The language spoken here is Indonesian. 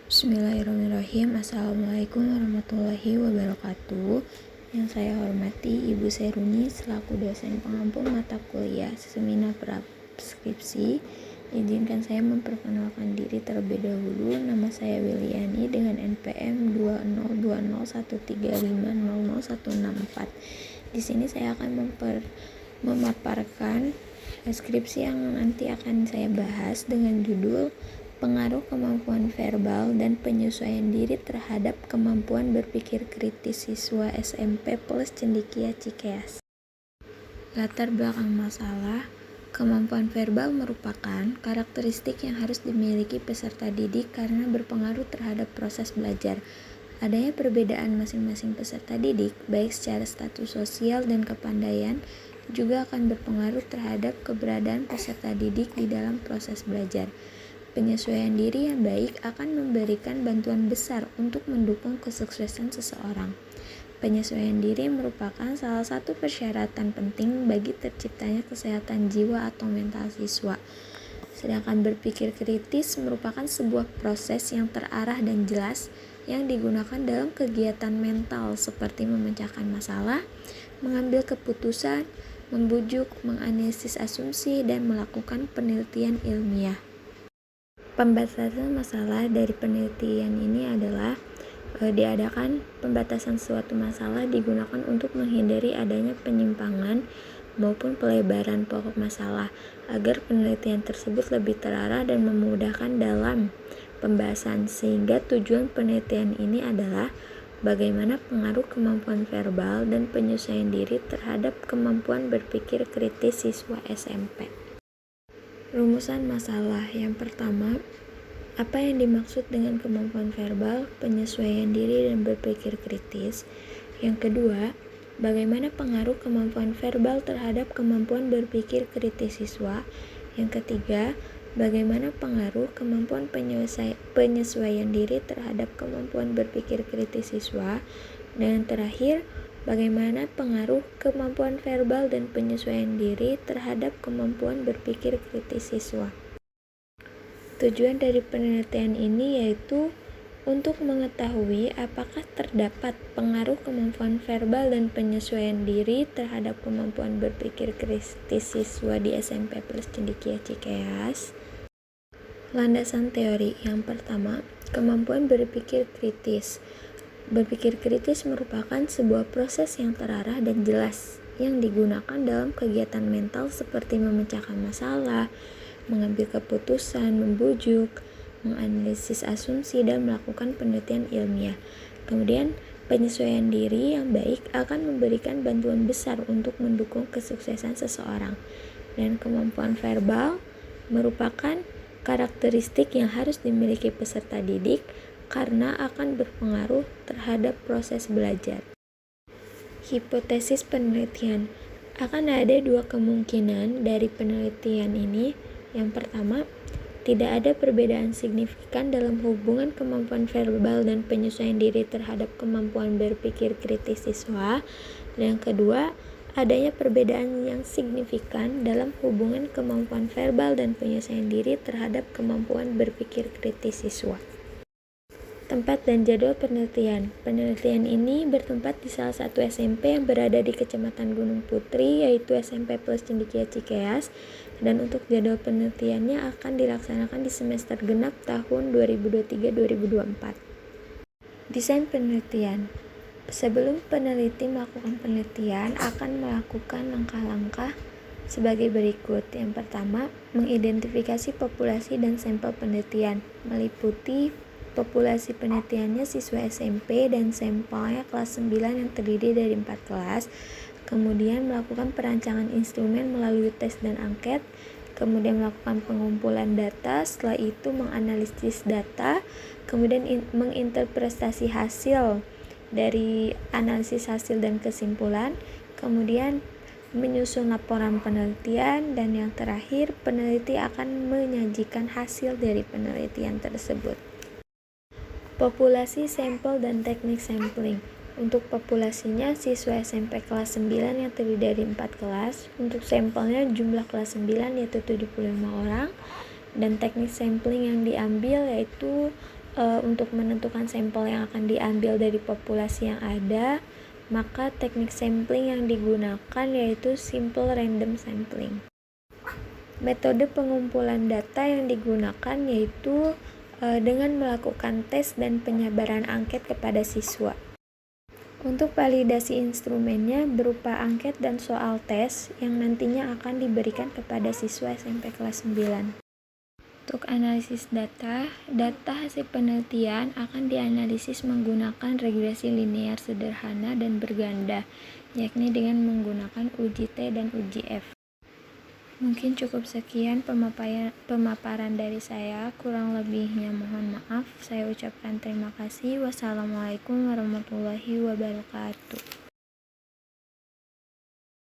Bismillahirrahmanirrahim. Assalamualaikum warahmatullahi wabarakatuh. Yang saya hormati Ibu Seruni selaku dosen pengampu mata kuliah seminar skripsi. Izinkan saya memperkenalkan diri terlebih dahulu. Nama saya Wiliani dengan NPM 2020135000164. Di sini saya akan memaparkan skripsi yang nanti akan saya bahas dengan judul pengaruh kemampuan verbal dan penyesuaian diri terhadap kemampuan berpikir kritis siswa SMP plus Cendekia Cikeas. Latar belakang masalah. Kemampuan verbal merupakan karakteristik yang harus dimiliki peserta didik karena berpengaruh terhadap proses belajar. Adanya perbedaan masing-masing peserta didik, baik secara status sosial dan kepandaian, juga akan berpengaruh terhadap keberadaan peserta didik di dalam proses belajar. Penyesuaian diri yang baik akan memberikan bantuan besar untuk mendukung kesuksesan seseorang. Penyesuaian diri merupakan salah satu persyaratan penting bagi terciptanya kesehatan jiwa atau mental siswa. Sedangkan berpikir kritis merupakan sebuah proses yang terarah dan jelas yang digunakan dalam kegiatan mental seperti memecahkan masalah, mengambil keputusan, membujuk, menganalisis asumsi, dan melakukan penelitian ilmiah. Pembatasan masalah dari penelitian ini adalah diadakan pembatasan suatu masalah digunakan untuk menghindari adanya penyimpangan maupun pelebaran pokok masalah agar penelitian tersebut lebih terarah dan memudahkan dalam pembahasan, sehingga tujuan penelitian ini adalah bagaimana pengaruh kemampuan verbal dan penyesuaian diri terhadap kemampuan berpikir kritis siswa SMP. Rumusan masalah. Yang pertama, apa yang dimaksud dengan kemampuan verbal, penyesuaian diri, dan berpikir kritis? Yang kedua, bagaimana pengaruh kemampuan verbal terhadap kemampuan berpikir kritis siswa? Yang ketiga, bagaimana pengaruh kemampuan penyesuaian diri terhadap kemampuan berpikir kritis siswa? Dan yang terakhir, bagaimana pengaruh kemampuan verbal dan penyesuaian diri terhadap kemampuan berpikir kritis siswa? Tujuan dari penelitian ini yaitu untuk mengetahui apakah terdapat pengaruh kemampuan verbal dan penyesuaian diri terhadap kemampuan berpikir kritis siswa di SMP plus Cendekia Cikeas. Landasan teori. Yang pertama, kemampuan berpikir kritis. Berpikir kritis merupakan sebuah proses yang terarah dan jelas yang digunakan dalam kegiatan mental seperti memecahkan masalah, mengambil keputusan, membujuk, menganalisis asumsi, dan melakukan penelitian ilmiah. Kemudian, penyesuaian diri yang baik akan memberikan bantuan besar untuk mendukung kesuksesan seseorang. Dan kemampuan verbal merupakan karakteristik yang harus dimiliki peserta didik karena akan berpengaruh terhadap proses belajar. Hipotesis penelitian. Akan ada dua kemungkinan dari penelitian ini. Yang pertama, tidak ada perbedaan signifikan dalam hubungan kemampuan verbal dan penyesuaian diri terhadap kemampuan berpikir kritis siswa. Dan yang kedua, adanya perbedaan yang signifikan dalam hubungan kemampuan verbal dan penyesuaian diri terhadap kemampuan berpikir kritis siswa. Tempat dan jadwal penelitian. Penelitian ini bertempat di salah satu SMP yang berada di Kecamatan Gunung Putri, yaitu SMP plus Cendekia Cikeas, dan untuk jadwal penelitiannya akan dilaksanakan di semester genap tahun 2023-2024. Desain penelitian. Sebelum peneliti melakukan penelitian, akan melakukan langkah-langkah sebagai berikut. Yang pertama, mengidentifikasi populasi dan sampel penelitian, meliputi populasi penelitiannya siswa SMP dan sampelnya kelas 9 yang terdiri dari 4 kelas. Kemudian melakukan perancangan instrumen melalui tes dan angket. Kemudian melakukan pengumpulan data. Setelah itu menganalisis data. Kemudian menginterpretasi hasil dari analisis hasil dan kesimpulan. Kemudian menyusun laporan penelitian. Dan yang terakhir, peneliti akan menyajikan hasil dari penelitian tersebut. Populasi, sampel, dan teknik sampling. Untuk populasinya siswa SMP kelas 9 yang terdiri dari 4 kelas. Untuk sampelnya jumlah kelas 9 yaitu 75 orang. Dan teknik sampling yang diambil yaitu untuk menentukan sampel yang akan diambil dari populasi yang ada, maka teknik sampling yang digunakan yaitu simple random sampling. Metode pengumpulan data yang digunakan yaitu dengan melakukan tes dan penyebaran angket kepada siswa. Untuk validasi instrumennya berupa angket dan soal tes yang nantinya akan diberikan kepada siswa SMP kelas 9. Untuk analisis data hasil penelitian akan dianalisis menggunakan regresi linear sederhana dan berganda, yakni dengan menggunakan uji T dan uji F. Mungkin cukup sekian pemaparan dari saya, kurang lebihnya mohon maaf. Saya ucapkan terima kasih. Wassalamualaikum warahmatullahi wabarakatuh.